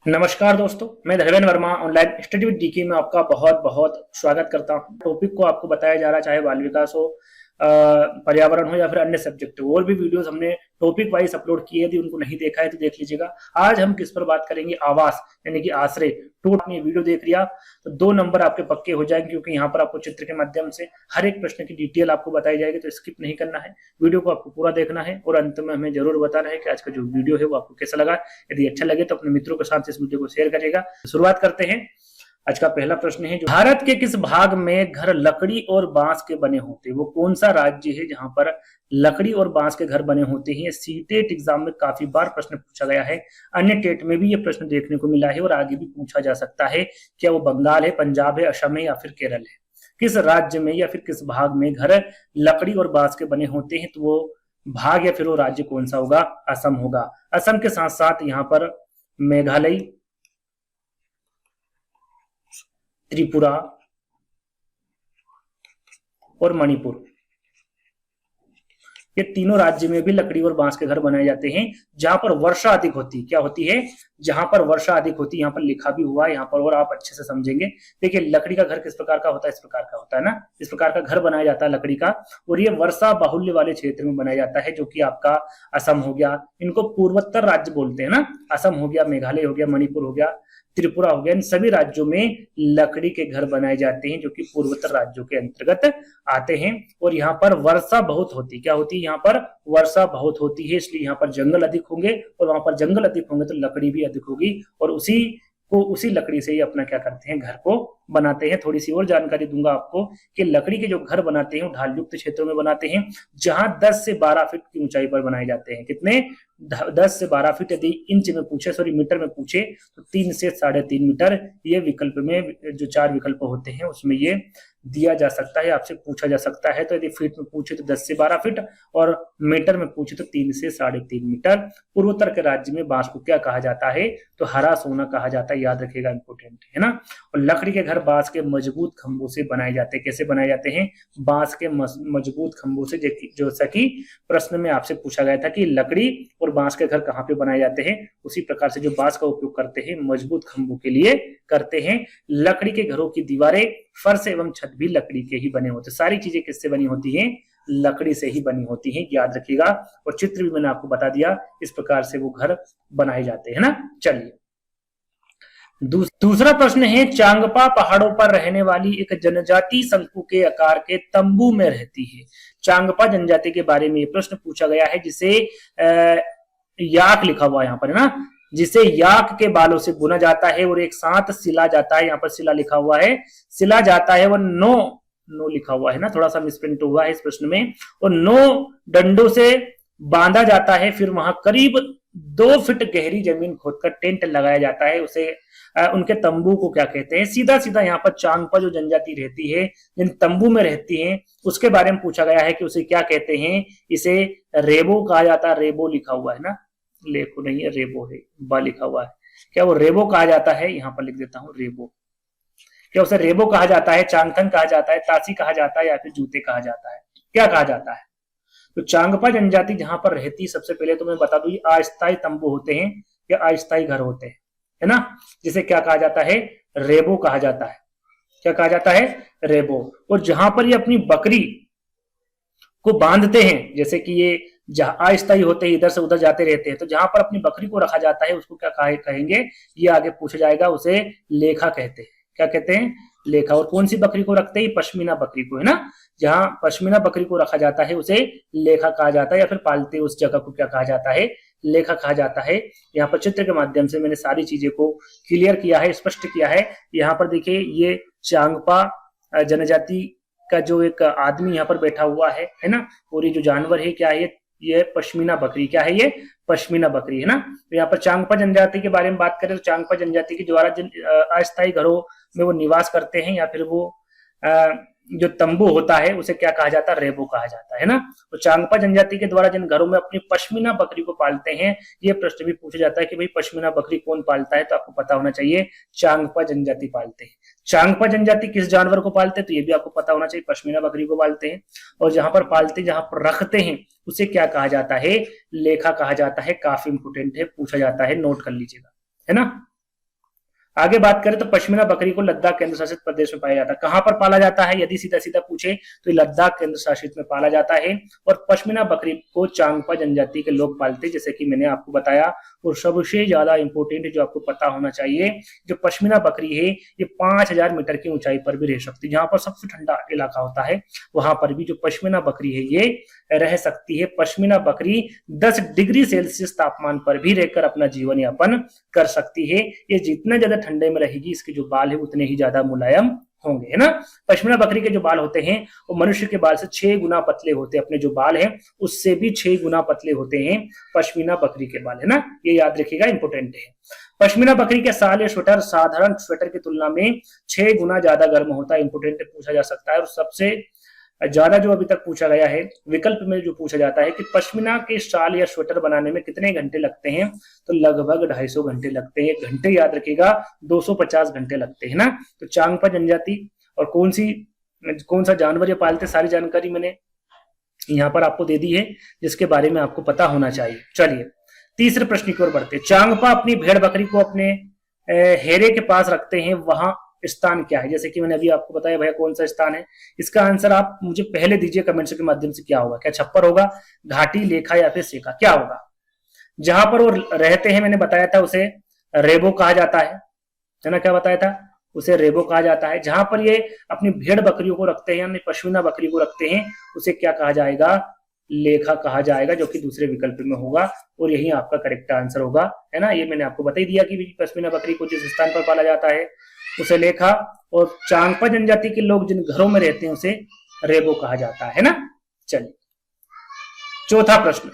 नमस्कार दोस्तों, मैं Dharmendra Verma online study with DK में आपका बहुत बहुत स्वागत करता हूं। टॉपिक को आपको बताया जा रहा है, चाहे बाल विकास हो, पर्यावरण हो या फिर अन्य सब्जेक्ट हो। और भी वीडियोस हमने टॉपिक वाइज अपलोड किए थे, उनको नहीं देखा है तो देख लीजिएगा। आज हम किस पर बात करेंगे? आवास यानी कि आश्रय। टू आपने वीडियो देख लिया तो 2 नंबर आपके पक्के हो जाएंगे, क्योंकि यहाँ पर आपको चित्र के माध्यम से हर एक प्रश्न की डिटेल आपको बताई जाएगी। तो स्किप नहीं करना है, वीडियो को आपको पूरा देखना है और अंत में हमें जरूर बताना है कि आज का जो वीडियो है वो आपको कैसा लगा। यदि अच्छा लगे तो अपने मित्रों के साथ इस वीडियो को शेयर करिएगा। शुरुआत करते हैं। आज का पहला प्रश्न है, जो भारत के किस भाग में घर लकड़ी और बांस के बने होते हैं? वो कौन सा राज्य है जहां पर लकड़ी और बांस के घर बने होते हैं? सीटेट एग्जाम में काफी बार प्रश्न पूछा गया है, अन्य टेट में भी ये प्रश्न देखने को मिला है और आगे भी पूछा जा सकता है। क्या वो बंगाल है, पंजाब है, असम है या फिर केरल है? किस राज्य में या फिर किस भाग में घर लकड़ी और बांस के बने होते हैं? तो वो भाग या फिर वो राज्य कौन सा होगा? असम होगा। असम के साथ साथ यहाँ पर मेघालय, त्रिपुरा और मणिपुर, ये तीनों राज्य में भी लकड़ी और बांस के घर बनाए जाते हैं जहां पर वर्षा अधिक होती है। क्या होती है? जहां पर वर्षा अधिक होती है। यहाँ पर लिखा भी हुआ है यहाँ पर, और आप अच्छे से समझेंगे। देखिए, लकड़ी का घर किस प्रकार का होता है? इस प्रकार का होता है ना, इस प्रकार का घर बनाया जाता है लकड़ी का। और ये वर्षा बाहुल्य वाले क्षेत्र में बनाया जाता है, जो कि आपका असम हो गया। इनको पूर्वोत्तर राज्य बोलते हैं ना। असम हो गया, मेघालय हो गया, मणिपुर हो गया, त्रिपुरा हो गया। इन सभी राज्यों में लकड़ी के घर बनाए जाते हैं, जो कि पूर्वोत्तर राज्यों के अंतर्गत आते हैं। और यहाँ पर वर्षा बहुत होती, क्या होती है? यहाँ पर वर्षा बहुत होती है, इसलिए यहाँ पर जंगल अधिक होंगे। और वहां पर जंगल अधिक होंगे तो लकड़ी भी अधिक होगी, और उसी लकड़ी से ही अपना क्या करते हैं? घर को बनाते हैं। थोड़ी सी और जानकारी दूंगा आपको कि लकड़ी के जो घर बनाते हैं वो ढाल युक्त क्षेत्रों में बनाते हैं, जहां 10 से 12 फीट की ऊंचाई पर बनाए जाते हैं। कितने? 10 से 12 फीट। यदि इंच में पूछे, सॉरी मीटर में पूछे, तो 3 से 3.5 मीटर। ये विकल्प में जो 4 विकल्प होते हैं उसमें ये दिया जा सकता है, आपसे पूछा जा सकता है। तो यदि फीट में पूछे तो 10 से 12 फीट, और मीटर में पूछे तो 3 से 3.5 मीटर। पूर्वोत्तर के राज्य में बांस को क्या कहा जाता है? तो हरा सोना कहा जाता है। याद रखिएगा, इंपोर्टेंट है ना। और लकड़ी के घर बांस के मजबूत खंभों से बनाए जाते हैं। कैसे बनाए जाते हैं? बांस के मजबूत खंभों से। जैसा कि प्रश्न में आपसे पूछा गया था कि लकड़ी और बांस के घर कहाँ पे बनाए जाते हैं, उसी प्रकार से जो बांस का उपयोग करते हैं मजबूत खंभों के लिए करते हैं। लकड़ी के घरों की दीवारें, फर्श एवं छत भी लकड़ी के ही बने होते हैं। सारी चीजें किससे बनी होती हैं? लकड़ी से ही बनी होती हैं, याद रखिएगा। और चित्र भी मैंने आपको बता दिया, इस प्रकार से वो घर बनाए जाते हैं ना। चलिए, दूसरा प्रश्न है, चांगपा पहाड़ों पर रहने वाली एक जनजाति शंकु के आकार के तंबू में रहती है। चांगपा जनजाति के बारे में प्रश्न पूछा गया है, जिसे याक लिखा हुआ है यहाँ पर, है ना, जिसे याक के बालों से बुना जाता है और एक साथ सिला जाता है। यहाँ पर सिला लिखा हुआ है, सिला जाता है। वो नो लिखा हुआ है ना, थोड़ा सा मिसप्रिंट हुआ है इस प्रश्न में। और 9 डंडों से बांधा जाता है, फिर वहां करीब 2 फीट गहरी जमीन खोदकर टेंट लगाया जाता है। उसे उनके तंबू को क्या कहते हैं? सीधा सीधा यहाँ पर चांगपा जो जनजाति रहती है, जिन तंबू में रहती है, उसके बारे में पूछा गया है कि उसे क्या कहते हैं। इसे रेबो कहा जाता है। रेबो लिखा हुआ है ना, लेखो नहीं है, रेबो है, बा लिखा हुआ है। क्या वो रेबो कहा जाता है? यहाँ पर लिख देता हूँ, रेबो। क्या उसे रेबो कहा जाता है, चांगथंग कहा जाता है, तासी कहा जाता है, या फिर जूते कहा जाता है? क्या कहा जाता है? तो चांगपा जनजाति जहां पर रहती, सबसे पहले तो मैं बता दूं, ये अस्थायी तंबू होते हैं या अस्थायी घर होते हैं, है ना, जिसे क्या कहा जाता है? रेबो कहा जाता है। क्या कहा जाता है? रेबो। और जहां पर ये अपनी बकरी को बांधते हैं, जैसे कि ये जहां अस्थायी होते हैं, इधर से उधर जाते रहते हैं, तो जहां पर अपनी बकरी को रखा जाता है उसको क्या कहेंगे? ये आगे पूछा जाएगा। उसे लेखा कहते हैं। क्या कहते हैं? लेखा। और कौन सी बकरी को रखते हैं? पश्मीना बकरी को, है ना। जहां पश्मीना बकरी को रखा जाता है उसे लेखा कहा जाता है, या फिर पालते उस जगह को क्या कहा जाता है? लेखा कहा जाता है। यहाँ पर चित्र के माध्यम से मैंने सारी चीजें को क्लियर किया है, स्पष्ट किया है। यहाँ पर देखिए, ये चांगपा जनजाति का जो एक आदमी यहाँ पर बैठा हुआ है ना। और ये जो जानवर है क्या है? ये पश्मीना बकरी। क्या है ये? पश्मीना बकरी, है ना। तो यहाँ पर चांगपा जनजाति के बारे में बात करें तो चांगपा जनजाति के द्वारा जिन अस्थायी घरों में वो निवास करते हैं, या फिर वो जो तंबू होता है उसे क्या कहा जाता है? रेबो कहा जाता है ना। तो चांगपा जनजाति के द्वारा जिन घरों में अपनी पश्मीना बकरी को पालते हैं, ये प्रश्न भी पूछा जाता है कि भाई पश्मीना बकरी कौन पालता है? तो आपको पता होना चाहिए, चांगपा जनजाति पालते हैं। चांगपा जनजाति किस जानवर को पालते हैं? तो ये भी आपको पता होना चाहिए, पश्मीना बकरी को पालते हैं। और जहां पर पालते, जहां पर रखते हैं, उसे क्या कहा जाता है? लेखा कहा जाता है। काफी इंपोर्टेंट है, पूछा जाता है, नोट कर लीजिएगा, है ना। आगे बात करें तो पश्मीना बकरी को लद्दाख केंद्र शासित प्रदेश में पाया जाता है। कहां पर पाला जाता है, यदि सीधा सीधा पूछे तो लद्दाख केंद्र शासित में पाला जाता है। और पश्मीना बकरी को चांगपा जनजाति के लोग पालते, जैसे कि मैंने आपको बताया। और सबसे ज्यादा इंपॉर्टेंट जो आपको पता होना चाहिए, जो पश्मीना बकरी है ये 5000 मीटर की ऊंचाई पर भी रह सकती है। जहां पर सबसे ठंडा इलाका होता है वहां पर भी जो पश्मीना बकरी है ये रह सकती है। पश्मीना बकरी 10 डिग्री सेल्सियस तापमान पर भी रहकर अपना जीवन यापन कर सकती है। ये जितना ज्यादा ठंडे में रहेगी इसके जो बाल है उतने ही ज्यादा मुलायम होंगे, है ना। पश्मीना बकरी के जो बाल होते हैं वो मनुष्य के बाल से 6 गुना पतले होते हैं। अपने जो बाल हैं उससे भी 6 गुना पतले होते हैं पश्मीना बकरी के बाल, है ना। ये याद रखिएगा, इंपोर्टेंट है। पश्मीना बकरी के साल या स्वेटर साधारण स्वेटर की तुलना में 6 गुना ज्यादा गर्म होता है। इंपोर्टेंट पूछा जा सकता है। और सबसे ज्यादा जो अभी तक पूछा गया है विकल्प में जो पूछा जाता है कि पश्मीना के शाल या स्वेटर बनाने में कितने घंटे लगते हैं, तो लगभग 250 घंटे लगते हैं। घंटे याद रखिएगा, 250 घंटे लगते हैं ना। तो चांगपा जनजाति और कौन सा जानवर ये पालते, सारी जानकारी मैंने यहाँ पर आपको दे दी है जिसके बारे में आपको पता होना चाहिए। चलिए तीसरे प्रश्न की ओर बढ़ते। चांगपा अपनी भेड़ बकरी को अपने हेरे के पास रखते हैं, वहां स्थान क्या है। जैसे कि मैंने अभी आपको बताया भैया कौन सा स्थान है, इसका आंसर आप मुझे पहले दीजिए कमेंट्स के माध्यम से। क्या होगा, क्या छप्पर होगा, घाटी, लेखा या फिर सेका, क्या होगा। जहां पर वो रहते हैं मैंने बताया था उसे रेबो कहा जाता है ना। क्या बताया था, उसे रेबो कहा जाता है। जहां पर ये अपनी भेड़ बकरियों को रखते हैं, अपनी पश्मीना बकरी को रखते हैं, उसे क्या कहा जाएगा, लेखा कहा जाएगा, जो कि दूसरे विकल्प में होगा। और यही आपका करेक्ट आंसर होगा, है ना। ये मैंने आपको बता ही दिया कि पश्मीना बकरी को जिस स्थान पर पाला जाता है उसे लेखा, और चांगपा जनजाति के लोग जिन घरों में रहते हैं उसे रेबो कहा जाता है ना। चलिए चौथा प्रश्न।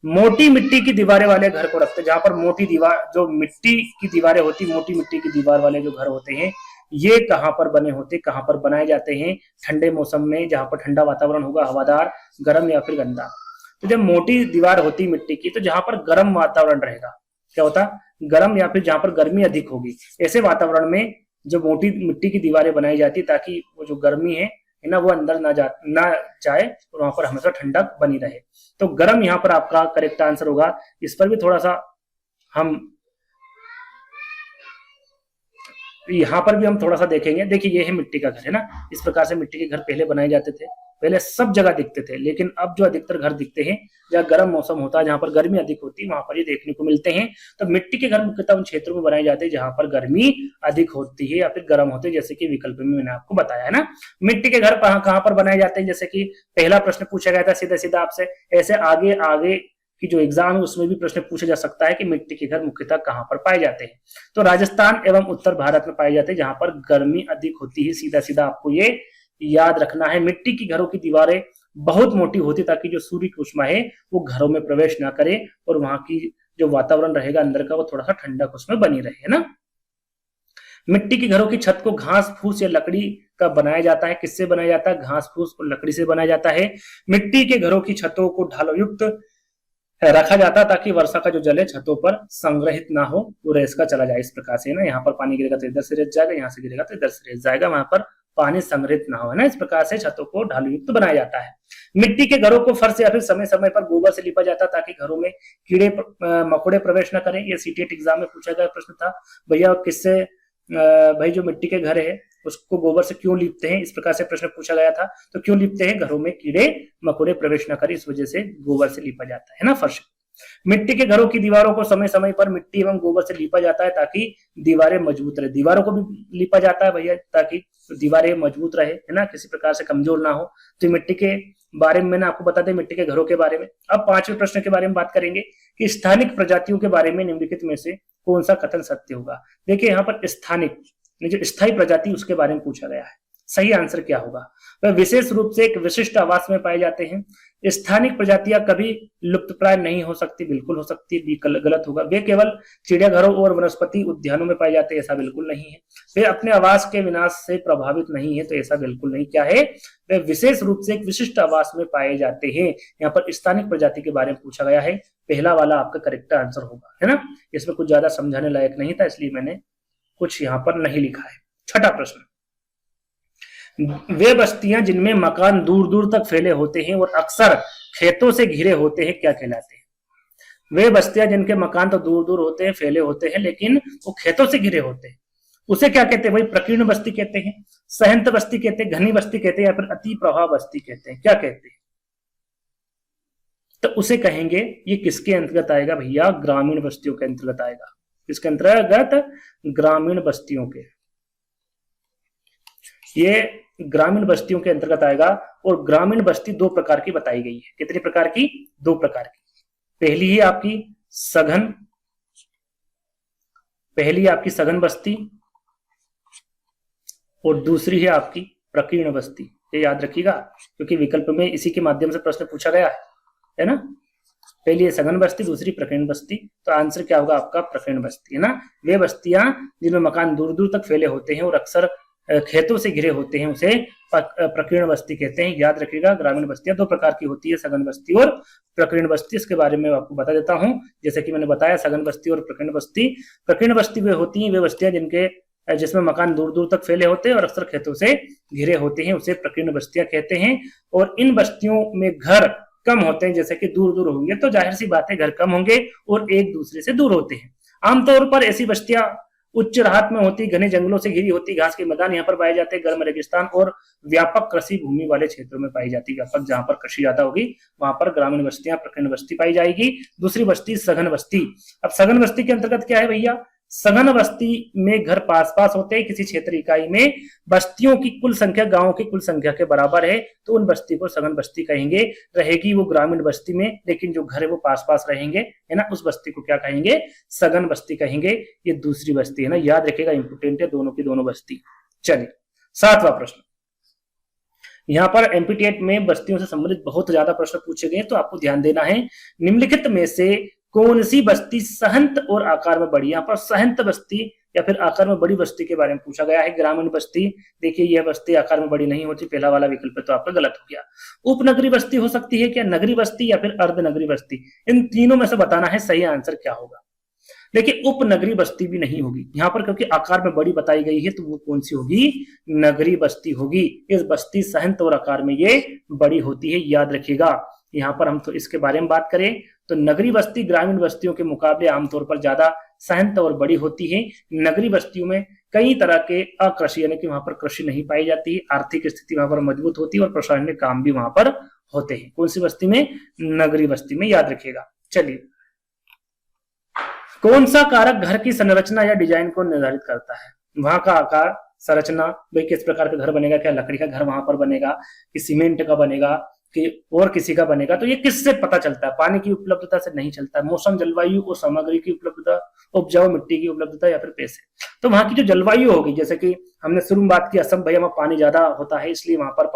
मोटी मिट्टी की दीवारें वाले घर को रखते हैं। जहां पर मोटी दीवार, जो मिट्टी की दीवारें होती, मोटी मिट्टी की दीवार वाले जो घर होते हैं ये कहां पर बने होते, कहां पर बनाए जाते हैं, ठंडे मौसम में जहां पर ठंडा वातावरण होगा, हवादार, गर्म या फिर गंदा। तो जब मोटी दीवार होती मिट्टी की, तो जहां पर गर्म वातावरण रहेगा, क्या होता, गर्म, या फिर जहां पर गर्मी अधिक होगी, ऐसे वातावरण में जो मोटी मिट्टी की दीवारें बनाई जाती ताकि वो जो गर्मी है ना वो अंदर ना जाए और वहां पर हमेशा ठंडक बनी रहे। तो गर्म यहाँ पर आपका करेक्ट आंसर होगा। इस पर भी थोड़ा सा हम यहाँ पर भी हम थोड़ा सा देखेंगे। देखिए ये है मिट्टी का घर, है ना। इस प्रकार से मिट्टी के घर पहले बनाए जाते थे, पहले सब जगह दिखते थे। लेकिन अब जो अधिकतर घर दिखते हैं जहाँ गर्म मौसम होता है, जहां पर गर्मी अधिक होती है, वहां पर ये देखने को मिलते हैं। तो मिट्टी के घर मुख्यतः उन क्षेत्रों में बनाए जाते हैं जहां पर गर्मी अधिक होती है या फिर गर्म होते हैं, जैसे कि विकल्प में मैंने आपको बताया, है ना। मिट्टी के घर कहां पर बनाए जाते हैं, जैसे कि पहला प्रश्न पूछा गया था सीधा सीधा आपसे। ऐसे आगे आगे की जो एग्जाम है उसमें भी प्रश्न पूछा जा सकता है कि मिट्टी के घर मुख्यतः कहां पर पाए जाते हैं। तो राजस्थान एवं उत्तर भारत में पाए जाते हैं जहां पर गर्मी अधिक होती है। सीधा सीधा आपको ये याद रखना है। मिट्टी की घरों की दीवारें बहुत मोटी होती ताकि जो सूर्य की ऊष्मा है वो घरों में प्रवेश ना करे और वहां की जो वातावरण रहेगा अंदर का वो थोड़ा सा ठंडक उसमें बनी रहे, है ना। मिट्टी की घरों की छत को घास फूस या लकड़ी का बनाया जाता है। किससे बनाया जाता है, घास फूस और लकड़ी से बनाया जाता है। मिट्टी के घरों की छतों को ढालो युक्त रखा जाता ताकि वर्षा का जो जल है छतों पर संग्रहित ना हो, वो रेस का चला जाए। इस प्रकार से ना, यहाँ पर पानी गिरेगा तो इधर से रेस जाएगा, यहाँ से गिरेगा तो इधर से रेस जाएगा, वहां पर पानी संग्रहित ना हो, है ना। इस प्रकार से छतों को ढालू युक्त बनाया जाता है। मिट्टी के घरों को फर्श या फिर समय समय पर गोबर से लिपा जाता ताकि घरों में कीड़े मकोड़े प्रवेश न करें। ये सीटेट एग्जाम में पूछा गया प्रश्न था भैया, किससे भाई जो मिट्टी के घर है उसको गोबर से क्यों लिपते हैं, इस प्रकार से प्रश्न पूछा गया था। तो क्यों लिपते हैं, घरों में कीड़े मकोड़े प्रवेश न करें, इस वजह से गोबर से लिपा जाता है ना फर्श। मिट्टी के घरों की दीवारों को समय समय पर मिट्टी एवं गोबर से लिपा जाता है ताकि दीवारें मजबूत रहे। दीवारों को भी लिपा जाता है भैया ताकि दीवारें मजबूत रहे, है ना, किसी प्रकार से कमजोर ना हो। तो मिट्टी के बारे में मैंने आपको बता दें, मिट्टी के घरों के बारे में। अब पांचवें प्रश्न के बारे में बात करेंगे कि स्थानिक प्रजातियों के बारे में निम्नलिखित में से कौन सा कथन सत्य होगा। देखिए यहाँ पर स्थानिक जो स्थायी प्रजाति उसके बारे में पूछा गया है। सही आंसर क्या होगा, वह विशेष रूप से एक विशिष्ट आवास में पाए जाते हैं। स्थानिक प्रजातियां कभी लुप्तप्राय नहीं हो सकती, बिल्कुल हो सकती है, गलत होगा। वे केवल चिड़ियाघरों और वनस्पति उद्यानों में पाए जाते हैं, ऐसा बिल्कुल नहीं है। वे अपने आवास के विनाश से प्रभावित नहीं है, तो ऐसा बिल्कुल नहीं। क्या है, वे विशेष रूप से एक विशिष्ट आवास में पाए जाते हैं। यहाँ पर स्थानिक प्रजाति के बारे में पूछा गया है, पहला वाला आपका करेक्ट आंसर होगा, है ना। इसमें कुछ ज्यादा समझाने लायक नहीं था, इसलिए मैंने कुछ यहाँ पर नहीं लिखा है। छठा प्रश्न, वे बस्तियां जिनमें मकान दूर दूर तक फैले होते हैं और अक्सर खेतों से घिरे होते हैं, क्या कहलाते हैं। वे बस्तियां जिनके मकान तो दूर दूर होते हैं, फैले होते हैं, लेकिन वो खेतों से घिरे होते हैं, उसे क्या कहते हैं भाई? प्रकीर्ण बस्ती कहते हैं, सहंत बस्ती कहते हैं, घनी बस्ती कहते हैं, या फिर अति प्रवाह बस्ती कहते हैं। क्या कहते हैं? तो उसे कहेंगे ये किसके अंतर्गत आएगा भैया? ग्रामीण बस्तियों के अंतर्गत आएगा। किसके अंतर्गत? ग्रामीण बस्तियों के। ये ग्रामीण बस्तियों के अंतर्गत आएगा। और ग्रामीण बस्ती दो प्रकार की बताई गई है। कितनी प्रकार की? दो प्रकार की। पहली है आपकी सघन, पहली आपकी सघन बस्ती, और दूसरी है आपकी प्रकीर्ण बस्ती। ये याद रखिएगा, क्योंकि विकल्प में इसी के माध्यम से प्रश्न पूछा गया है ना। पहली है सघन बस्ती, दूसरी प्रकीर्ण बस्ती। तो आंसर क्या होगा आपका? प्रकीर्ण बस्ती, है ना। वे बस्तियां जिनमें मकान दूर दूर तक फैले होते हैं और अक्सर खेतों से घिरे होते हैं, उसे प्रकीर्ण बस्ती कहते हैं। याद रखिएगा, ग्रामीण बस्तियां दो प्रकार की होती है, सघन बस्ती और प्रकीर्ण बस्ती। इसके बारे में आपको बता देता हूं। जैसे कि मैंने बताया, सघन बस्ती और प्रकीर्ण बस्ती। प्रकीर्ण बस्ती वे होती हैं, वे बस्तियां जिसमें मकान दूर दूर तक फैले होते हैं और अक्सर खेतों से घिरे होते हैं, उसे प्रकीर्ण बस्तियां कहते हैं। और इन बस्तियों में घर कम होते हैं, जैसे कि दूर दूर होंगे तो जाहिर सी बात है घर कम होंगे और एक दूसरे से दूर होते हैं। आमतौर पर ऐसी बस्तियां उच्च राहत में होती, घने जंगलों से घिरी होती, घास के मैदान यहाँ पर पाए जाते हैं, गर्म रेगिस्तान और व्यापक कृषि भूमि वाले क्षेत्रों में पाई जाती है। व्यापक जहां पर कृषि ज्यादा होगी वहां पर ग्रामीण बस्तियां, प्रकीर्ण बस्ती पाई जाएगी। दूसरी बस्ती सघन बस्ती। अब सघन बस्ती के अंतर्गत क्या है भैया? सघन बस्ती में घर पास पास होते हैं, किसी क्षेत्र इकाई में बस्तियों की कुल संख्या गांवों की कुल संख्या के बराबर है, तो उन बस्ती को सघन बस्ती कहेंगे। रहेगी वो ग्रामीण बस्ती में, लेकिन जो घर है वो पास पास रहेंगे, है ना। उस बस्ती को क्या कहेंगे? सघन बस्ती कहेंगे। ये दूसरी बस्ती है ना, याद रखिएगा, इंपोर्टेंट है दोनों की दोनों बस्ती। चलिए, सातवां प्रश्न। यहाँ पर एमपीटीएट में बस्तियों से संबंधित बहुत ज्यादा प्रश्न पूछे गए, तो आपको ध्यान देना है। निम्नलिखित में से कौन सी बस्ती सहंत और आकार में बड़ी? यहाँ पर सहंत बस्ती या फिर आकार में बड़ी बस्ती के बारे में पूछा गया है। ग्रामीण बस्ती, देखिए यह बस्ती आकार में बड़ी नहीं होती, पहला वाला विकल्प तो आपका गलत हो गया। उपनगरीय बस्ती हो सकती है क्या? नगरी बस्ती या फिर अर्धनगरीय बस्ती? इन तीनों में से बताना है सही आंसर क्या होगा। देखिए, उपनगरीय बस्ती भी नहीं होगी यहाँ पर, क्योंकि आकार में बड़ी बताई गई है, तो वो कौन सी होगी? नगरीय बस्ती होगी। इस बस्ती सहंत और आकार में ये बड़ी होती है, याद रखिएगा। यहाँ पर हम तो इसके बारे में बात करें तो नगरीय बस्ती ग्रामीण बस्तियों के मुकाबले आमतौर पर ज्यादा सहंत और बड़ी होती है। नगरीय बस्तियों में कई तरह के अकृषि, यानी कि वहां पर कृषि नहीं पाई जाती है, आर्थिक स्थिति वहां पर मजबूत होती है और प्रशासनिक काम भी वहां पर होते हैं। कौन सी बस्ती में? नगरीय बस्ती में, याद रखिएगा। चलिए, कौन सा कारक घर की संरचना या डिजाइन को निर्धारित करता है? वहां का आकार, संरचना, भाई किस प्रकार का घर बनेगा, क्या लकड़ी का घर वहां पर बनेगा कि सीमेंट का बनेगा कि और किसी का बनेगा, तो ये किससे पता चलता है? पानी की उपलब्धता से नहीं चलता है, मौसम, जलवायु और सामग्री की उपलब्धता, उपजाऊ मिट्टी की उपलब्धता, या फिर पैसे। तो वहां की जो जलवायु होगी, जैसे कि हमने शुरू में बात की असम, भैया वहां पानी ज्यादा होता है, इसलिए वहां पर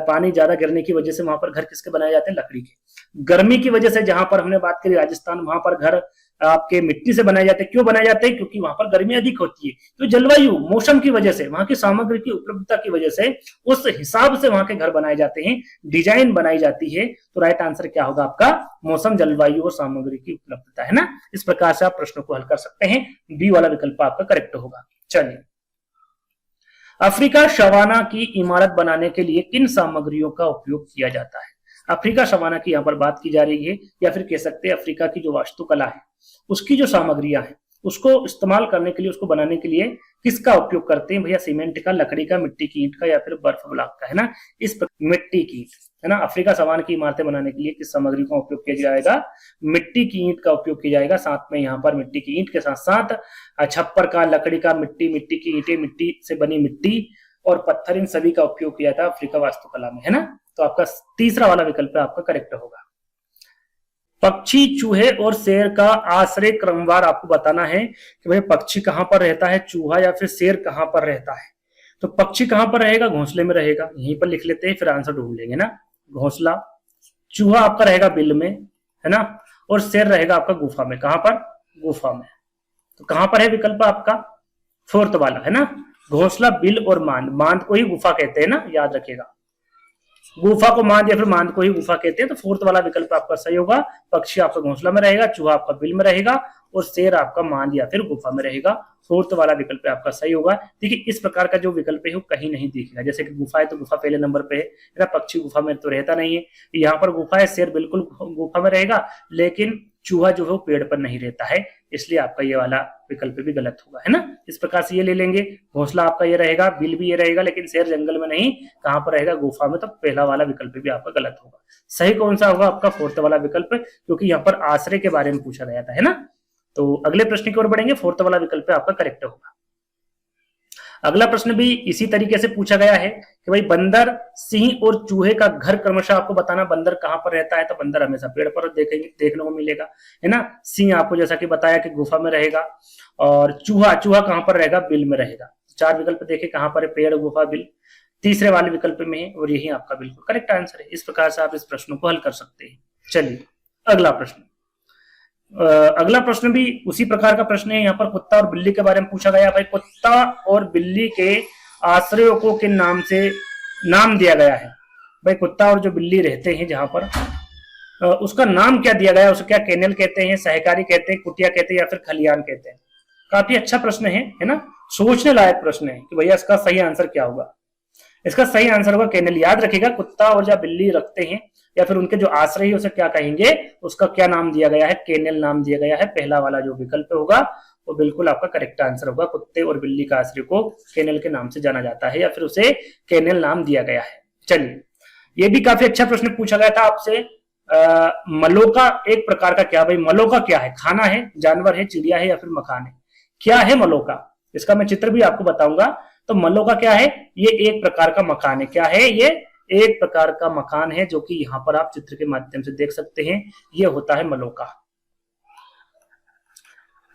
पानी ज्यादा गिरने की वजह से वहां पर घर किसके बनाए जाते हैं? लकड़ी के। गर्मी की वजह से जहां पर हमने बात करी राजस्थान, वहां पर घर आपके मिट्टी से बनाए जाते हैं। क्यों बनाए जाते हैं? क्योंकि वहां पर गर्मी अधिक होती है। तो जलवायु, मौसम की वजह से, वहां की सामग्री की उपलब्धता की वजह से उस हिसाब से वहां के घर बनाए जाते हैं, डिजाइन बनाई जाती है। तो राइट आंसर क्या होगा आपका? मौसम, जलवायु और सामग्री की उपलब्धता, है ना। इस प्रकार से आप प्रश्नों को हल कर सकते हैं। बी वाला विकल्प आपका करेक्ट होगा। चलिए, अफ्रीका शवाना की इमारत बनाने के लिए किन सामग्रियों का उपयोग किया जाता है? अफ्रीका शवाना की यहाँ पर बात की जा रही है, या फिर कह सकते हैं अफ्रीका की जो वास्तुकला है उसकी जो सामग्रियां हैं उसको इस्तेमाल करने के लिए, उसको बनाने के लिए किसका उपयोग करते हैं भैया? सीमेंट का, लकड़ी का, मिट्टी की ईंट का, या फिर बर्फ ब्लॉक का, है ना। इस मिट्टी की ईंट, है ना। अफ्रीका शवाना की इमारतें बनाने के लिए किस सामग्री का उपयोग किया जाएगा? मिट्टी की ईंट का उपयोग किया जाएगा। साथ में यहाँ पर मिट्टी की ईंट के साथ साथ छप्पर का, लकड़ी का, मिट्टी की ईंटें, मिट्टी से बनी मिट्टी और पत्थर, इन सभी का उपयोग किया जाता है अफ्रीका वास्तुकला में, है ना। तो आपका तीसरा वाला विकल्प आपका करेक्ट होगा। पक्षी, चूहे और शेर का आश्रय क्रमवार आपको बताना है कि भाई पक्षी कहां पर रहता है, चूहा या फिर शेर कहां पर रहता है। तो पक्षी कहां पर रहेगा? घोंसले में रहेगा। यहीं पर लिख लेते हैं, फिर आंसर ढूंढ लेंगे ना। घोंसला। चूहा आपका रहेगा बिल में, है ना। और शेर रहेगा आपका गुफा में। कहां पर? गुफा में। तो कहां पर है विकल्प आपका? फोर्थ वाला, है ना। घोंसला, बिल और मांद। मांद को ही गुफा कहते हैं ना, याद रखिएगा। गुफा को मांद या फिर मांद को ही गुफा कहते हैं। तो फोर्थ वाला विकल्प आपका सही होगा। पक्षी आपका घोंसला में रहेगा, चूहा आपका बिल में रहेगा और शेर आपका मांद या फिर गुफा में रहेगा। फोर्थ वाला विकल्प आपका सही होगा। देखिए इस प्रकार का जो विकल्प है वो कहीं नहीं दिखेगा। जैसे कि गुफा है तो गुफा पहले नंबर पे है ना, पक्षी गुफा में तो रहता नहीं है। यहाँ पर गुफा है, शेर बिल्कुल गुफा में रहेगा, लेकिन चूहा जो है वो पेड़ पर नहीं रहता है, इसलिए आपका ये वाला विकल्प भी गलत होगा, है ना। इस प्रकार से ये ले लेंगे। घोंसला आपका ये रहेगा, बिल भी ये रहेगा, लेकिन शेर जंगल में नहीं, कहां पर रहेगा, गुफा में, तो पहला वाला विकल्प भी आपका गलत होगा। सही कौन सा होगा आपका फोर्थ वाला विकल्प, क्योंकि यहाँ पर आश्रय के बारे में पूछा गया था, है ना। तो अगले प्रश्न की ओर बढ़ेंगे, फोर्थ वाला विकल्प आपका करेक्ट होगा। अगला प्रश्न भी इसी तरीके से पूछा गया है कि भाई बंदर, सिंह और चूहे का घर क्रमशः आपको बताना। बंदर कहां पर रहता है, तो बंदर हमेशा पेड़ पर देखने को मिलेगा, है ना। सिंह आपको जैसा कि बताया कि गुफा में रहेगा, और चूहा कहां पर रहेगा, बिल में रहेगा। चार विकल्प देखे कहां पर है, पेड़, गुफा, बिल, तीसरे वाले विकल्प में है, और यही आपका बिल्कुल करेक्ट आंसर है। इस प्रकार से आप इस प्रश्न को हल कर सकते हैं। चलिए अगला प्रश्न। अगला प्रश्न भी उसी प्रकार का प्रश्न है। यहाँ पर कुत्ता और बिल्ली के बारे में पूछा गया। भाई कुत्ता और बिल्ली के आश्रयों को किन नाम से नाम दिया गया है। भाई कुत्ता और जो बिल्ली रहते हैं जहां पर, उसका नाम क्या दिया गया, उसे क्या केनल कहते हैं, सहकारी कहते हैं, कुटिया कहते हैं, या फिर खलियान कहते हैं। काफी अच्छा प्रश्न है ना, सोचने लायक प्रश्न है कि भैया इसका सही आंसर क्या होगा। इसका सही आंसर होगा केनल। याद रखिएगा, कुत्ता और जब बिल्ली रखते हैं या फिर उनके जो आश्रय है उसे क्या कहेंगे, उसका क्या नाम दिया गया है, केनल नाम दिया गया है। पहला वाला जो विकल्प होगा वो बिल्कुल आपका करेक्ट आंसर होगा। कुत्ते और बिल्ली का आश्रय को केनल के नाम से जाना जाता है, या फिर उसे केनल नाम दिया गया है। चलिए ये भी काफी अच्छा प्रश्न पूछा गया था आपसे। मलोका एक प्रकार का क्या, भाई मलोका क्या है, खाना है, जानवर है, चिड़िया है, या फिर मकान है। क्या है मलोका, इसका मैं चित्र भी आपको बताऊंगा। तो मलोका क्या है, ये एक प्रकार का मकान है। क्या है, ये एक प्रकार का मकान है, जो कि यहाँ पर आप चित्र के माध्यम से देख सकते हैं। ये होता है मलोका,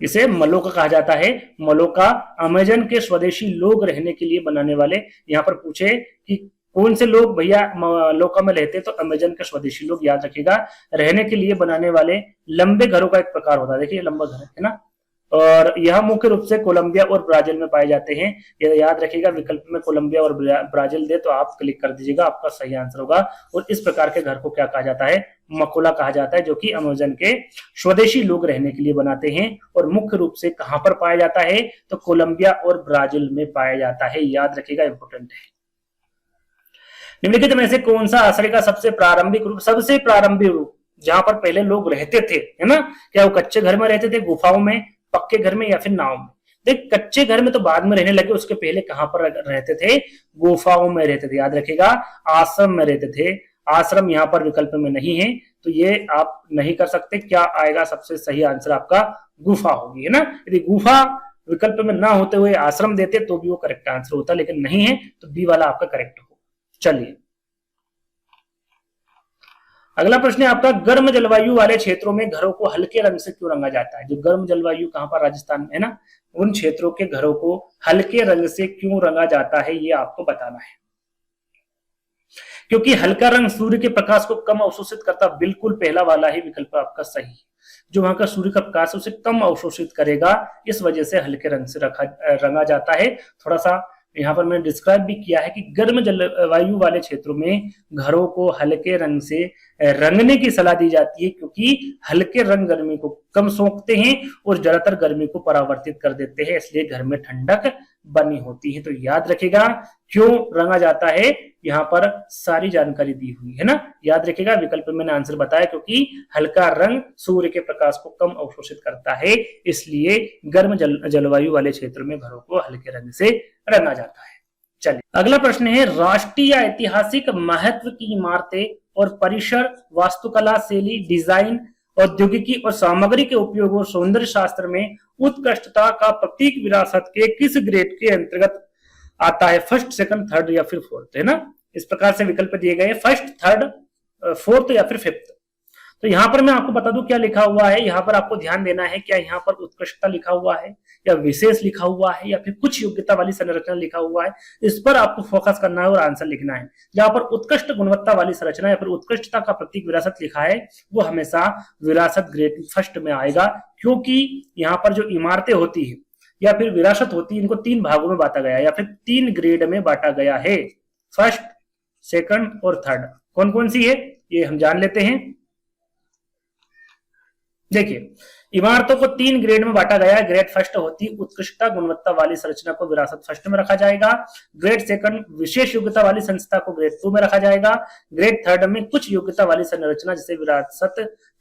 इसे मलोका कहा जाता है। मलोका अमेजन के स्वदेशी लोग रहने के लिए बनाने वाले, यहाँ पर पूछे कि कौन से लोग भैया मलोका में रहते, तो अमेजन के स्वदेशी लोग। याद रखिएगा, रहने के लिए बनाने वाले लंबे घरों का एक प्रकार होता है। देखिए लंबा घर है ना, और यह मुख्य रूप से कोलंबिया और ब्राजील में पाए जाते हैं। ये याद रखिएगा, विकल्प में कोलंबिया और ब्राजील दे तो आप क्लिक कर दीजिएगा, आपका सही आंसर होगा। और इस प्रकार के घर को क्या कहा जाता है, मकोला कहा जाता है, जो कि अमेजन के स्वदेशी लोग रहने के लिए बनाते हैं। और मुख्य रूप से कहां पर पाया जाता है, तो कोलंबिया और ब्राजील में पाया जाता है। याद रखिएगा, इंपोर्टेंट है। निम्नलिखित में से कौन सा आश्रय का सबसे प्रारंभिक रूप जहां पर पहले लोग रहते थे, है ना। क्या वो कच्चे घर में रहते थे, गुफाओं में, पक्के घर में, या फिर नाव में। देख कच्चे घर में तो बाद में रहने लगे, उसके पहले कहां पर रहते थे, गुफाओं में रहते थे। याद रखिएगा, आश्रम में रहते थे। आश्रम यहाँ पर विकल्प में नहीं है, तो ये आप नहीं कर सकते। क्या आएगा सबसे सही आंसर आपका, गुफा होगी, है ना। यदि गुफा विकल्प में ना होते हुए आश्रम देते तो भी वो करेक्ट आंसर होता, लेकिन नहीं है, तो बी वाला आपका करेक्ट हो। चलिए अगला प्रश्न है आपका, गर्म जलवायु वाले क्षेत्रों में घरों को हल्के रंग से क्यों रंगा जाता है। जो गर्म जलवायु कहां पर, राजस्थान में, है ना, उन क्षेत्रों के घरों को हल्के रंग से क्यों रंगा जाता है, ये आपको बताना है। क्योंकि हल्का रंग सूर्य के प्रकाश को कम अवशोषित करता। बिल्कुल पहला वाला ही विकल्प आपका सही है। जो वहां का सूर्य का प्रकाश उसे कम अवशोषित करेगा, इस वजह से हल्के रंग से रंगा जाता है। थोड़ा सा यहाँ पर मैंने डिस्क्राइब भी किया है कि गर्म जलवायु वाले क्षेत्रों में घरों को हल्के रंग से रंगने की सलाह दी जाती है, क्योंकि हल्के रंग गर्मी को कम सोखते हैं और ज्यादातर गर्मी को परावर्तित कर देते हैं, इसलिए घर में ठंडक बनी होती है। तो याद रखिएगा क्यों रंगा जाता है, यहाँ पर सारी जानकारी दी हुई है ना। याद रखिएगा, विकल्प में मैंने आंसर बताया, क्योंकि हल्का रंग सूर्य के प्रकाश को कम अवशोषित करता है, इसलिए गर्म जलवायु वाले क्षेत्र में घरों को हल्के रंग से रंगा जाता है। चलिए अगला प्रश्न है, राष्ट्रीय ऐतिहासिक महत्व की इमारतें और परिसर वास्तुकला शैली, डिजाइन, औद्योगिकी और सामग्री के उपयोग और सौंदर्य शास्त्र में उत्कृष्टता का प्रतीक विरासत के किस ग्रेड के अंतर्गत आता है। फर्स्ट, सेकंड, थर्ड या फिर फोर्थ, है ना। इस प्रकार से विकल्प दिए गए, फर्स्ट, थर्ड, फोर्थ या फिर फिफ्थ। तो यहाँ पर मैं आपको बता दूं क्या लिखा हुआ है। यहाँ पर आपको ध्यान देना है, क्या यहाँ पर उत्कृष्टता लिखा हुआ है, या विशेष लिखा हुआ है, या फिर कुछ योग्यता वाली संरचना लिखा हुआ है। इस पर आपको फोकस करना है और आंसर लिखना है। जहां पर उत्कृष्ट गुणवत्ता वाली संरचना या फिर उत्कृष्टता का प्रतीक विरासत लिखा है, वो हमेशा विरासत ग्रेड फर्स्ट में आएगा, क्योंकि यहाँ पर जो इमारतें होती है या फिर विरासत होती है, इनको 3 भागों में बांटा गया है, या फिर 3 ग्रेड में बांटा गया है। फर्स्ट, सेकंड और थर्ड। कौन कौन सी है ये हम जान लेते हैं। देखिए, इमारतों को 3 ग्रेड में बांटा गया है। ग्रेड फर्स्ट होती उत्कृष्टता गुणवत्ता वाली संरचना को विरासत फर्स्ट में रखा जाएगा। ग्रेड सेकंड विशेष योग्यता वाली संस्था को ग्रेड 2 में रखा जाएगा। ग्रेड थर्ड में कुछ योग्यता वाली संरचना जिसे विरासत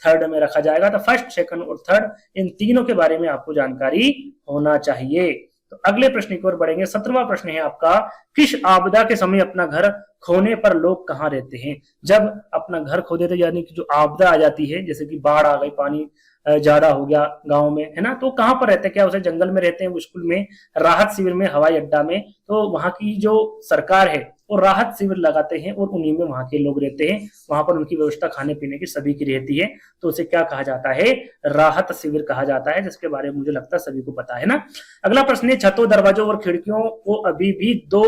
थर्ड में रखा जाएगा। तो फर्स्ट, सेकंड और थर्ड, इन तीनों के बारे में आपको जानकारी होना चाहिए। तो अगले प्रश्न की ओर बढ़ेंगे। 17वां प्रश्न है आपका, किस आपदा के समय अपना घर खोने पर लोग कहाँ रहते हैं? जब अपना घर खो देते, यानी कि जो आपदा आ जाती है, जैसे कि बाढ़ आ गई, पानी ज्यादा हो गया गांव में, है ना, तो कहां पर रहते हैं? क्या उसे जंगल में रहते हैं, स्कूल में, राहत शिविर में, हवाई अड्डा में? तो वहां की जो सरकार है वो राहत शिविर लगाते हैं और उन्हीं में वहां के लोग रहते हैं। वहां पर उनकी व्यवस्था खाने पीने की सभी की रहती है। तो उसे क्या कहा जाता है? राहत शिविर कहा जाता है, जिसके बारे में मुझे लगता है सभी को पता है ना। अगला प्रश्न है, छतों, दरवाजों और खिड़कियों को अभी भी 2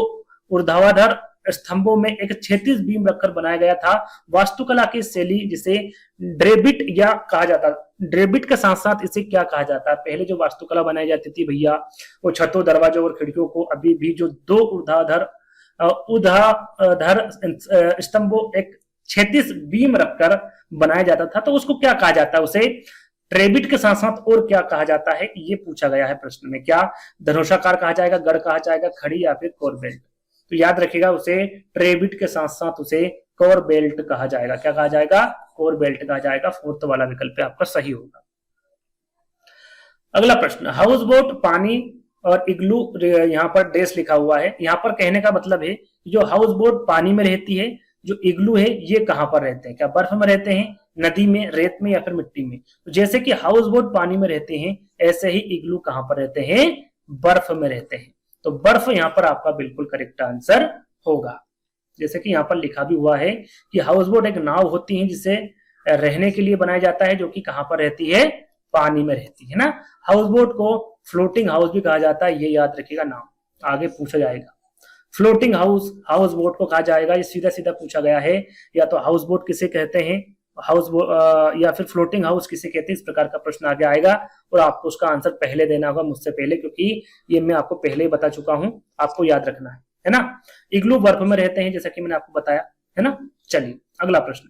ऊर्ध्वाधर स्तंभों में एक क्षैतिज बीम रखकर बनाया गया था। वास्तुकला की शैली जिसे ड्रेबिट या कहा जाता, ड्रेबिट के साथ साथ इसे क्या कहा जाता है? पहले जो वास्तुकला बनाई जाती थी भैया, वो छतों, दरवाजों और खिड़कियों को अभी भी जो 2 ऊर्ध्वाधर स्तंभों एक क्षैतिज बीम रखकर बनाया जाता था, तो उसको क्या कहा जाता है? उसे ट्रेबिट के साथ साथ और क्या कहा जाता है? ये पूछा गया है प्रश्न में। क्या धनुषाकार कहा जाएगा, गढ़ कहा जाएगा, खड़ी, या फिर कोर बेल्ट? तो याद रखिएगा, उसे ट्रेबिट के साथ साथ उसे कोर बेल्ट कहा जाएगा। क्या कहा जाएगा? कोर बेल्ट कहा जाएगा। फोर्थ वाला विकल्प आपका सही होगा। अगला प्रश्न, हाउस बोट, पानी और इग्लू, यहाँ पर डेस लिखा हुआ है। यहाँ पर कहने का मतलब है जो हाउस बोट पानी में रहती है, जो इग्लू है ये कहां पर रहते हैं? क्या बर्फ में रहते हैं, नदी में, रेत में, या फिर मिट्टी में? तो जैसे कि हाउस बोट पानी में रहते हैं, ऐसे ही इग्लू कहां पर रहते हैं? बर्फ में रहते हैं। तो बर्फ यहाँ पर आपका बिल्कुल करेक्ट आंसर होगा। जैसे कि यहाँ पर लिखा भी हुआ है कि हाउस बोट एक नाव होती है जिसे रहने के लिए बनाया जाता है, जो कि कहां पर रहती है? पानी में रहती है ना। हाउस बोट को फ्लोटिंग हाउस भी कहा जाता है, ये याद रखिएगा, नाम आगे पूछा जाएगा। फ्लोटिंग हाउस, हाउस बोट को कहा जाएगा, ये सीधा सीधा पूछा गया है। या तो हाउस बोट किसे कहते हैं, हाउस बोट या फिर फ्लोटिंग हाउस किसे कहते हैं, इस प्रकार का प्रश्न आगे आएगा और आपको उसका आंसर पहले देना होगा मुझसे पहले, क्योंकि ये मैं आपको पहले ही बता चुका हूं, आपको याद रखना है ना। इग्लू बर्फ में रहते हैं, जैसा कि मैंने आपको बताया, है ना। चलिए अगला प्रश्न,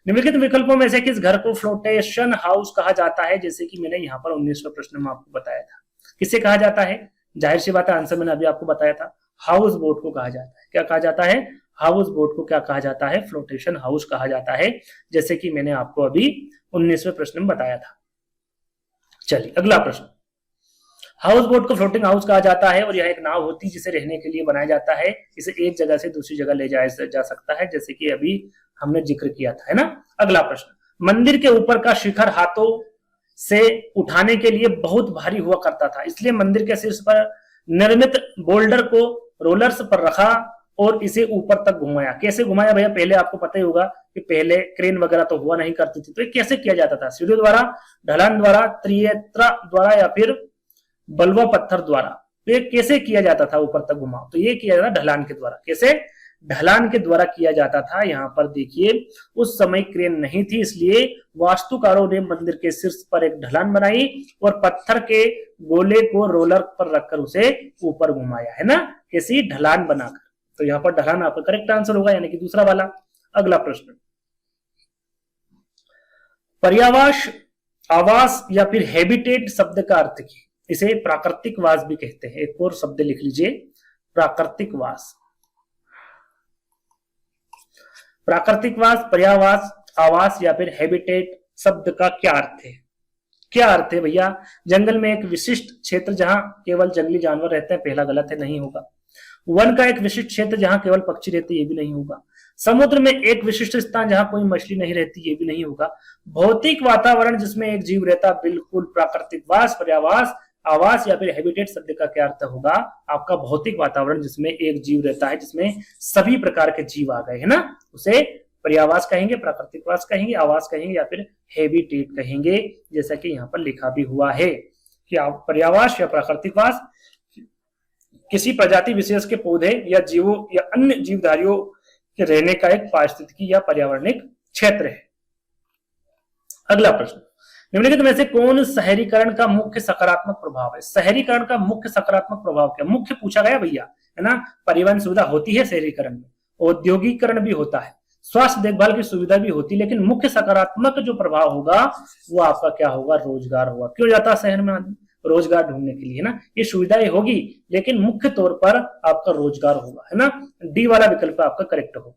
निम्नलिखित विकल्पों में से किस घर को फ्लोटेशन हाउस कहा जाता है? जैसे कि मैंने यहाँ पर 19वें प्रश्न में आपको बताया था, किसे कहा जाता है? जाहिर सी बात है, आंसर मैंने अभी आपको बताया था, हाउस बोट को कहा जाता है। क्या कहा जाता है? हाउस बोट को क्या कहा जाता है? फ्लोटेशन हाउस कहा जाता है, जैसे कि मैंने आपको अभी 19वें प्रश्न में बताया था। चलिए अगला प्रश्न, हाउस बोट को फ्लोटिंग हाउस कहा जाता है और यह एक नाव होती है जिसे रहने के लिए बनाया जाता है। इसे एक जगह से दूसरी जगह ले जाया जा सकता है, जैसे कि अभी हमने जिक्र किया था, है ना। अगला प्रश्न, मंदिर के ऊपर का शिखर हाथों से उठाने के लिए बहुत भारी हुआ करता था, इसलिए मंदिर के शीर्ष पर निर्मित बोल्डर को रोलर्स पर रखा और इसे ऊपर तक घुमाया। कैसे घुमाया भैया? पहले आपको पता ही होगा कि पहले क्रेन वगैरह तो हुआ नहीं करती थी, तो ये कैसे किया जाता था? सीढ़ियों द्वारा, ढलान द्वारा, त्रियत्रा द्वारा, या फिर बलवा पत्थर द्वारा? तो ये कैसे किया जाता था ऊपर तक घुमाओ? तो ये किया जाता ढलान के द्वारा। कैसे? ढलान के द्वारा किया जाता था। यहाँ पर देखिए, उस समय क्रेन नहीं थी, इसलिए वास्तुकारों ने मंदिर के शीर्ष पर एक ढलान बनाई और पत्थर के गोले को रोलर पर रखकर उसे ऊपर घुमाया, है ना, कैसी ढलान बनाकर। तो यहाँ पर ढलान आपका करेक्ट आंसर होगा, यानी कि दूसरा वाला। अगला प्रश्न, पर्यावास, आवास या फिर हैबिटेट शब्द का अर्थ क्या? इसे प्राकृतिक वास भी कहते हैं। एक और शब्द लिख लीजिए, प्राकृतिक वास। प्राकृतिक वास, पर्यावास, आवास या फिर हैबिटेट शब्द का क्या अर्थ है? क्या अर्थ है भैया? जंगल में एक विशिष्ट क्षेत्र जहां केवल जंगली जानवर रहते हैं, पहला गलत है, नहीं होगा। वन का एक विशिष्ट क्षेत्र जहां केवल पक्षी रहते हैं, ये भी नहीं होगा। समुद्र में एक विशिष्ट स्थान जहां कोई मछली नहीं रहती, ये भी नहीं होगा। भौतिक वातावरण जिसमें एक जीव रहता, बिल्कुल। प्राकृतिक वास, पर्यावास, आवास या फिर हैबिटेट शब्द का क्या अर्थ होगा? आपका भौतिक वातावरण जिसमें एक जीव रहता है, जिसमें सभी प्रकार के जीव आ गए, है ना, उसे पर्यावास कहेंगे, प्राकृतिक वास कहेंगे, आवास कहेंगे या फिर हैबिटेट कहेंगे, जैसा कि यहाँ पर लिखा भी हुआ है कि आप पर्यावास या प्राकृतिक वास किसी प्रजाति विशेष के पौधे या जीवों या अन्य जीवधारियों के रहने का एक पारिस्थितिकी या पर्यावरणिक क्षेत्र है। अगला प्रश्न, निम्नलिखित में से कौन शहरीकरण का मुख्य सकारात्मक प्रभाव है? शहरीकरण का मुख्य सकारात्मक प्रभाव क्या? मुख्य पूछा गया भैया, है ना। परिवहन सुविधा होती है शहरीकरण में, औद्योगिकरण भी होता है, स्वास्थ्य देखभाल की सुविधा भी होती, लेकिन मुख्य सकारात्मक जो प्रभाव होगा वो आपका क्या होगा, रोजगार होगा। क्यों जाता है शहर में आदमी? रोजगार ढूंढने के लिए, है ना। ये सुविधाएं होगी लेकिन मुख्य तौर पर आपका रोजगार होगा, है ना। डी वाला विकल्प आपका करेक्ट होगा।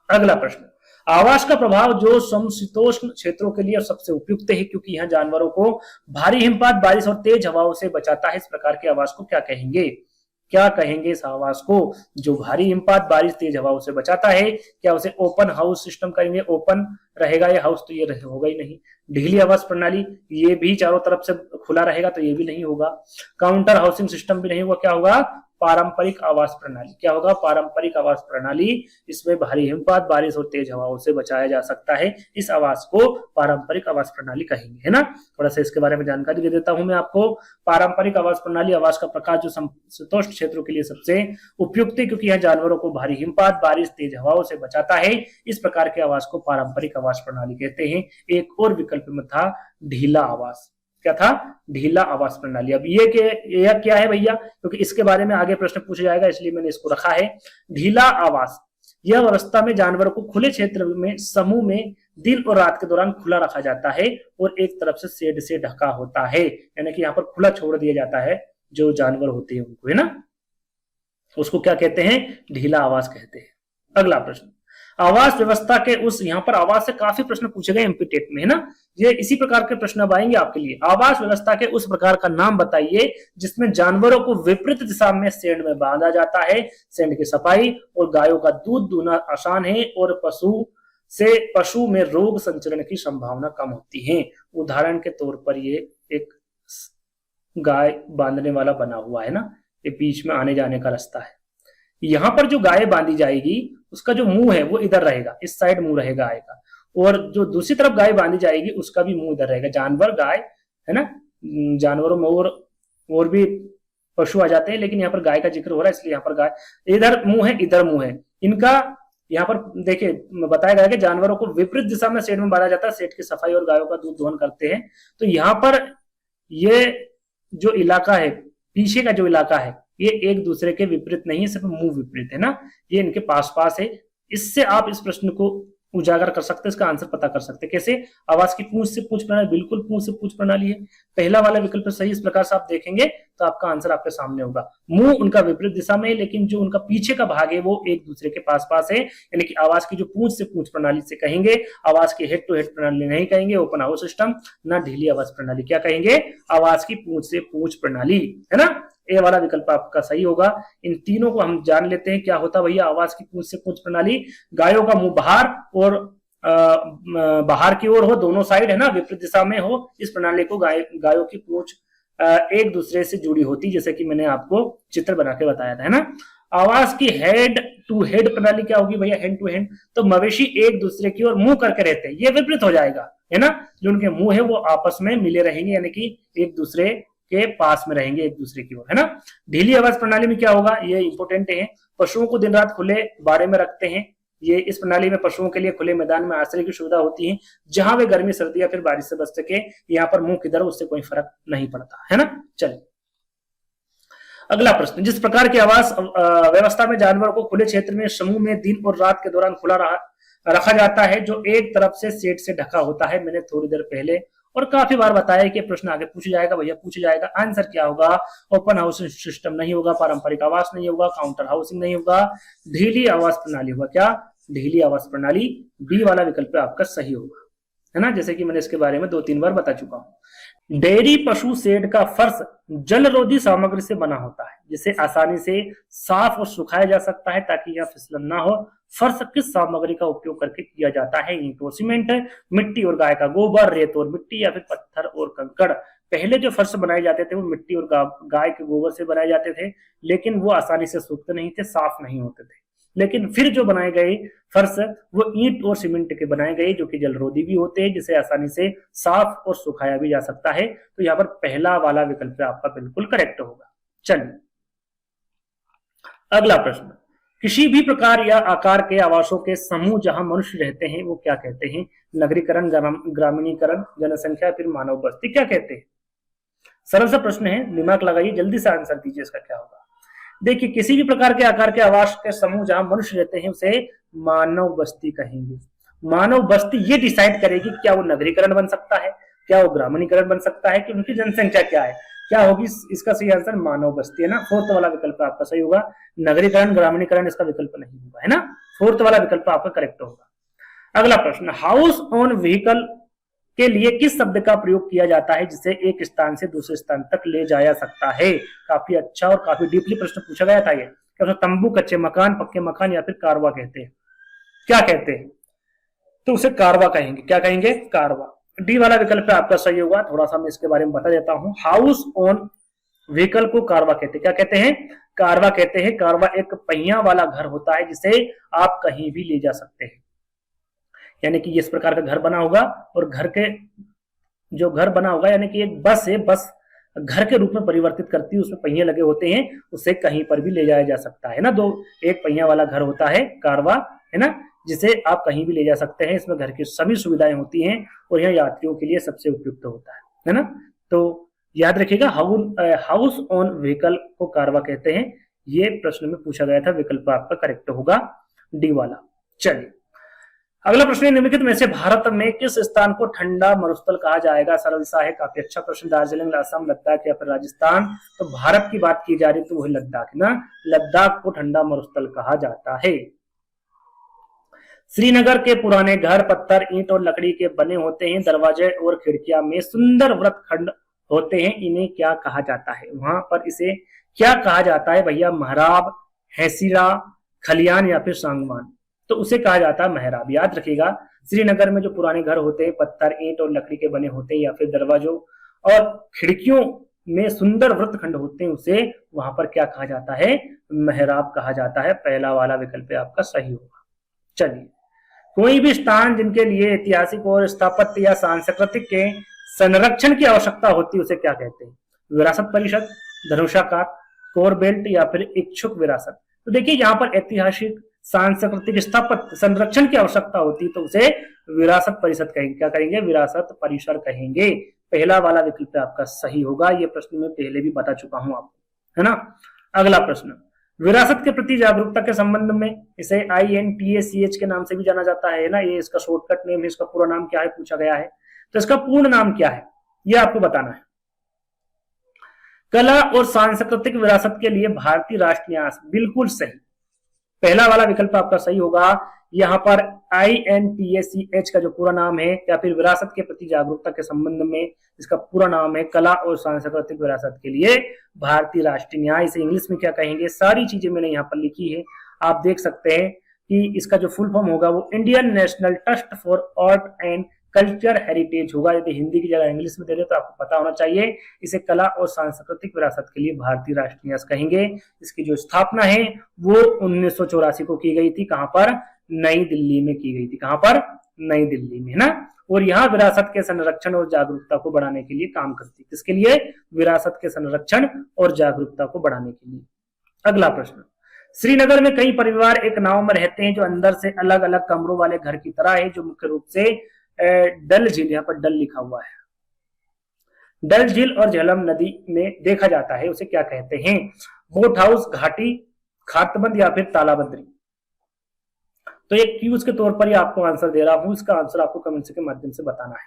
अगला प्रश्न, आवास का प्रभाव जो समशीतोष्ण क्षेत्रों के लिए सबसे उपयुक्त है, क्योंकि यहाँ जानवरों को भारी हिमपात, बारिश और तेज हवाओं से बचाता है। इस प्रकार के आवास को क्या कहेंगे? क्या कहेंगे इस आवास को जो भारी हिमपात, बारिश, तेज हवाओं से बचाता है? क्या उसे ओपन हाउस सिस्टम करेंगे? ओपन रहेगा ये हाउस तो ये होगा ही नहीं। ढीली आवास प्रणाली, ये भी चारों तरफ से खुला रहेगा तो ये भी नहीं होगा। काउंटर हाउसिंग सिस्टम भी नहीं होगा। क्या होगा? पारंपरिक आवास प्रणाली। क्या होगा? पारंपरिक आवास प्रणाली। इसमें भारी हिमपात, बारिश और तेज हवाओं से बचाया जा सकता है। इस आवास को पारंपरिक आवास प्रणाली कहेंगे, है ना। थोड़ा सा इसके बारे में जानकारी दे देता हूं मैं आपको। पारंपरिक आवास प्रणाली आवास का प्रकार जो समशीतोष्ण क्षेत्रों के लिए सबसे उपयुक्त है, क्योंकि यह जानवरों को भारी हिमपात, बारिश, तेज हवाओं से बचाता है। इस प्रकार के आवास को पारंपरिक आवास प्रणाली कहते हैं। एक और विकल्प में था ढीला आवास। क्या था? ढीला आवास प्रणाली। अब ये क्या है भैया, क्योंकि इसके बारे में आगे प्रश्न पूछा जाएगा, इसलिए मैंने इसको रखा है। ढीला आवास यह अवस्था में जानवरों को खुले क्षेत्र में समूह में दिन और रात के दौरान खुला रखा जाता है और एक तरफ से शेड से ढका होता है, यानी कि यहाँ पर खुला छोड़ दिया जाता है जो जानवर होते हैं उनको, है ना। उसको क्या कहते हैं? ढीला आवास कहते हैं। अगला प्रश्न, आवास व्यवस्था के उस, यहाँ पर आवास से काफी प्रश्न पूछे गए एमपी टेट में, है ना। ये इसी प्रकार के प्रश्न अब आएंगे आपके लिए। आवास व्यवस्था के उस प्रकार का नाम बताइए जिसमें जानवरों को विपरीत दिशा में शेड में बांधा जाता है। शेड की सफाई और गायों का दूध दूहना आसान है और पशु में रोग संचरण की संभावना कम होती है। उदाहरण के तौर पर ये एक गाय बांधने वाला बना हुआ है ना, ये बीच में आने जाने का रास्ता है। यहाँ पर जो गाय बांधी जाएगी उसका जो मुंह है वो इधर रहेगा, इस साइड मुंह रहेगा गाय का, और जो दूसरी तरफ गाय बांधी जाएगी उसका भी मुंह इधर रहेगा। जानवर, गाय, है ना। जानवरों में और भी पशु आ जाते हैं, लेकिन यहाँ पर गाय का जिक्र हो रहा है इसलिए यहाँ पर गाय, इधर मुंह है, इधर मुंह है इनका। यहाँ पर देखिए बताया गया कि जानवरों को विपरीत दिशा में शेड में बांधा जाता है। शेड की सफाई और गायों का दूध दोहन करते हैं। तो यहाँ पर ये जो इलाका है, पीछे का जो इलाका है, ये एक दूसरे के विपरीत नहीं है, सिर्फ मुंह विपरीत है ना, ये इनके पास पास है। इससे आप इस प्रश्न को उजागर कर सकते हैं, इसका आंसर पता कर सकते हैं। कैसे? आवास की पूंछ से पूंछ प्रणाली, बिल्कुल पूंछ से पूंछ प्रणाली है। पहला वाला विकल्प सही। इस प्रकार से आप देखेंगे तो आपका आंसर आपके सामने होगा। मुंह उनका विपरीत दिशा में है, लेकिन जो उनका पीछे का भाग है वो एक दूसरे के पास पास है, यानी कि आवास की जो पूंछ से पूंछ प्रणाली से कहेंगे। आवास की हेड टू हेड प्रणाली नहीं कहेंगे, ओपन हाउस सिस्टम, ना ढीली आवास प्रणाली। क्या कहेंगे? आवास की पूंछ से पूंछ प्रणाली, है ना। ए वाला विकल्प आपका सही होगा। इन तीनों को हम जान लेते हैं। क्या होता भैया आवास की पूंछ से पूंछ प्रणाली? गायों का मुंह बाहर और बाहर की ओर हो, दोनों साइड, है ना, विपरीत दिशा में हो। इस प्रणाली को गायों की पूंछ एक दूसरे से जुड़ी होती, जैसे कि मैंने आपको चित्र बना के बताया था, है ना। आवास की हेड टू हेड प्रणाली क्या होगी भैया? हेड टू हेड, तो मवेशी एक दूसरे की ओर मुंह करके रहते हैं, ये विपरीत हो जाएगा, है ना। जो उनके मुंह है वो आपस में मिले रहेंगे, यानी कि एक दूसरे के पास में रहेंगे, एक दूसरे की ओर, है ना। ढीली आवास प्रणाली में क्या होगा? ये इंपोर्टेंट है। पशुओं को दिन रात खुले बाड़े में रखते हैं। ये इस प्रणाली में पशुओं के लिए खुले मैदान में आश्रय की सुविधा होती है, जहां वे गर्मी, सर्दी या फिर बारिश से बच सके। यहाँ पर मुंह किधर, उससे कोई फर्क नहीं पड़ता, है ना। चलिए अगला प्रश्न, जिस प्रकार की आवास व्यवस्था में जानवरों को खुले क्षेत्र में समूह में दिन और रात के दौरान खुला रखा जाता है, जो एक तरफ से शेड से ढका होता है। मैंने थोड़ी देर पहले और काफी बार बताया कि प्रश्न आगे पूछ जाएगा भैया, पूछ जाएगा। आंसर क्या होगा? ओपन हाउसिंग सिस्टम नहीं होगा, पारंपरिक आवास नहीं होगा, काउंटर हाउसिंग नहीं होगा, ढीली आवास प्रणाली होगा। क्या? ढीली आवास प्रणाली। बी वाला विकल्प आपका सही होगा, है ना, जैसे कि मैंने इसके बारे में 2-3 बार बता चुका हूं। डेयरी पशु शेड का फर्श जलरोधी सामग्री से बना होता है, जिसे आसानी से साफ और सुखाया जा सकता है ताकि यह फिसलन ना हो। फर्श किस सामग्री का उपयोग करके किया जाता है? ईंट और सीमेंट, मिट्टी और गाय का गोबर, रेत और मिट्टी, या फिर पत्थर और कंकड़। पहले जो फर्श बनाए जाते थे वो मिट्टी और गाय के गोबर से बनाए जाते थे, लेकिन वो आसानी से सूखते नहीं थे, साफ नहीं होते थे। लेकिन फिर जो बनाए गए फर्श वो ईंट और सीमेंट के बनाए गए, जो कि जलरोधी भी होते हैं, जिसे आसानी से साफ और सुखाया भी जा सकता है। तो यहाँ पर पहला वाला विकल्प आपका बिल्कुल करेक्ट होगा। चलिए अगला प्रश्न, किसी भी प्रकार या आकार के आवासों के समूह जहां मनुष्य रहते हैं वो क्या कहते हैं? नगरीकरण, ग्रामीणीकरण, जनसंख्या, फिर मानव बस्ती, क्या कहते हैं? सरल सा प्रश्न है, दिमाग लगाइए, जल्दी से आंसर दीजिए इसका क्या होगा। देखिए किसी भी प्रकार के आकार के आवास के समूह जहां मनुष्य रहते हैं उसे मानव बस्ती कहेंगे। मानव बस्ती ये डिसाइड करेगी क्या वो नगरीकरण बन सकता है, क्या वो ग्रामीणीकरण बन सकता है, कि उनकी जनसंख्या क्या है, क्या होगी। इसका सही आंसर मानव बस्ती है ना, फोर्थ वाला विकल्प आपका सही होगा। नगरीकरण ग्रामीणीकरण इसका विकल्प नहीं होगा, है ना, फोर्थ वाला विकल्प आपका करेक्ट होगा। अगला प्रश्न, हाउस ऑन व्हीकल के लिए किस शब्द का प्रयोग किया जाता है जिसे एक स्थान से दूसरे स्थान तक ले जाया सकता है। काफी अच्छा और काफी डीपली प्रश्न पूछा गया था ये। क्या तंबू, कच्चे मकान, पक्के मकान या फिर कारवा कहते हैं, क्या कहते हैं, तो उसे कारवा कहेंगे। क्या कहेंगे, कारवा। डी वाला विकल्प आपका सही होगा। थोड़ा सा मैं इसके बारे में बता देता हूं। हाउस ऑन व्हीकल को कारवा कहते हैं। क्या कहते हैं, कारवा कहते हैं। कारवा एक पहिया वाला घर होता है जिसे आप कहीं भी ले जा सकते हैं, यानी कि इस प्रकार का घर बना होगा और घर के जो घर बना होगा यानी कि एक बस है, बस घर के रूप में परिवर्तित करती है, उसमें पहिए लगे होते हैं, उसे कहीं पर भी ले जाया जा सकता है ना। दो एक पहिया वाला घर होता है कारवा, है ना, जिसे आप कहीं भी ले जा सकते हैं। इसमें घर की सभी सुविधाएं होती हैं और यह यात्रियों के लिए सबसे उपयुक्त होता है ना। तो याद रखिएगा हाउस ऑन व्हीकल को कारवा कहते हैं। ये प्रश्न में पूछा गया था, विकल्प आपका करेक्ट होगा डी वाला। चलिए अगला प्रश्न, निम्नलिखित में से भारत में किस स्थान को ठंडा मरुस्थल कहा जाएगा। सरल सा है, काफी अच्छा प्रश्न। दार्जिलिंग, असम, लद्दाख या फिर राजस्थान। तो भारत की बात की जा रही तो वही लद्दाख ना, लद्दाख को ठंडा मरुस्थल कहा जाता है। श्रीनगर के पुराने घर पत्थर, ईंट और लकड़ी के बने होते हैं। दरवाजे और खिड़कियां में सुंदर वृत्तखंड होते हैं, इन्हें क्या कहा जाता है। वहां पर इसे क्या कहा जाता है भैया, महराब, हैसिरा, खलियान या फिर सांगवान। तो उसे कहा जाता है महराब। याद रखिएगा, श्रीनगर में जो पुराने घर होते हैं पत्थर, ईंट और लकड़ी के बने होते हैं या फिर दरवाजों और खिड़कियों में सुंदर वृत्तखंड होते हैं, उसे वहां पर क्या कहा जाता है, महराब कहा जाता है। पहला वाला विकल्प आपका सही होगा। चलिए, कोई भी स्थान जिनके लिए ऐतिहासिक और स्थापत्य या सांस्कृतिक के संरक्षण की आवश्यकता होती है उसे क्या कहते हैं। विरासत परिषद, धनुषाकार, कोर बेल्ट या फिर इच्छुक विरासत। तो देखिए यहाँ पर ऐतिहासिक, सांस्कृतिक, स्थापत्य, संरक्षण की आवश्यकता होती है तो उसे विरासत परिषद कहेंगे। क्या कहेंगे, विरासत परिसर कहेंगे। पहला वाला विकल्प आपका सही होगा। ये प्रश्न में पहले भी बता चुका हूं आपको, है ना। अगला प्रश्न, विरासत के प्रति जागरूकता के संबंध में इसे INTACH के नाम से भी जाना जाता है ना, ये इसका शॉर्टकट नेम है। इसका पूरा नाम क्या है पूछा गया है, तो इसका पूर्ण नाम क्या है ये आपको बताना है। कला और सांस्कृतिक विरासत के लिए भारतीय राष्ट्रीय न्यास, बिल्कुल सही। पहला वाला विकल्प आपका सही होगा। यहाँ पर INTACH का जो पूरा नाम है या फिर विरासत के प्रति जागरूकता के संबंध में इसका पूरा नाम है कला और सांस्कृतिक विरासत के लिए भारतीय राष्ट्रीय न्याय। इसे इंग्लिश में क्या कहेंगे, सारी चीजें मैंने यहाँ पर लिखी है, आप देख सकते हैं कि इसका जो फुल फॉर्म होगा वो Indian national trust for art and culture heritage होगा। यदि हिंदी की जगह इंग्लिश में दे दे तो आपको पता होना चाहिए। इसे कला और सांस्कृतिक विरासत के लिए भारतीय राष्ट्रीय न्यास कहेंगे। इसकी जो स्थापना है वो 1984 को की गई थी। कहां पर, नई दिल्ली में की गई थी। कहां पर, नई दिल्ली में, है ना। और यहाँ विरासत के संरक्षण और जागरूकता को बढ़ाने के लिए काम करती है। किसके लिए, विरासत के संरक्षण और जागरूकता को बढ़ाने के लिए। अगला प्रश्न, श्रीनगर में कई परिवार एक नाव में रहते हैं जो अंदर से अलग अलग कमरों वाले घर की तरह है, जो मुख्य रूप से डल झील, यहाँ पर डल लिखा हुआ है, डल झील और झेलम नदी में देखा जाता है, उसे क्या कहते हैं। बोट हाउस, घाटी, खातबंद या फिर तालाबंदी। तो एक क्यूज के तौर पर ही आपको आंसर दे रहा हूं, इसका आंसर आपको कमेंट्स के माध्यम से बताना है।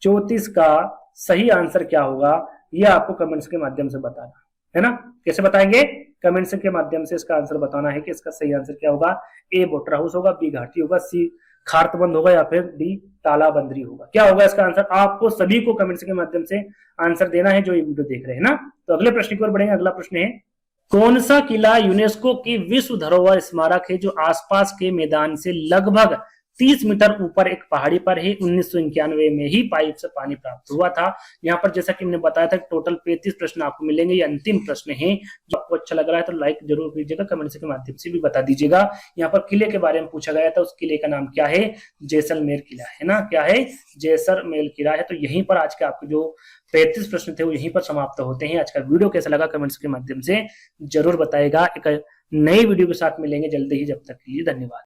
34 का सही आंसर क्या होगा यह आपको कमेंट्स के माध्यम से बताना है ना। कैसे बताएंगे, कमेंट्स के माध्यम से इसका आंसर बताना है कि इसका सही आंसर क्या होगा। ए बोटर हाउस होगा, बी घाटी होगा, सी खातबंद होगा या फिर डी तालाबंदी होगा। क्या होगा इसका आंसर, आपको सभी को कमेंट्स के माध्यम से आंसर देना है जो ये वीडियो देख रहे हैं ना। तो अगले प्रश्न की ओर बढ़ेंगे। अगला प्रश्न है, कौन सा किला यूनेस्को की विश्व धरोहर स्मारक है जो आसपास के मैदान से लगभग 30 मीटर ऊपर एक पहाड़ी पर है। 1991 में ही पाइप से पानी प्राप्त हुआ था। यहाँ पर जैसा कि मैंने बताया था टोटल 35 प्रश्न आपको मिलेंगे। ये अंतिम प्रश्न है। जो आपको अच्छा लग रहा है तो लाइक जरूर कीजिएगा, कमेंट के माध्यम से भी बता दीजिएगा। यहाँ पर किले के बारे में पूछा गया था, उस किले का नाम क्या है, जैसलमेर किला, है ना। क्या है, जैसलमेर किला है। तो यहीं पर आज के आपके जो 35 प्रश्न थे वो यहीं पर समाप्त होते हैं। आज का वीडियो कैसा लगा कमेंट्स के माध्यम से जरूर बताएगा। एक नई वीडियो के साथ मिलेंगे जल्दी ही, जब तक के लिए धन्यवाद।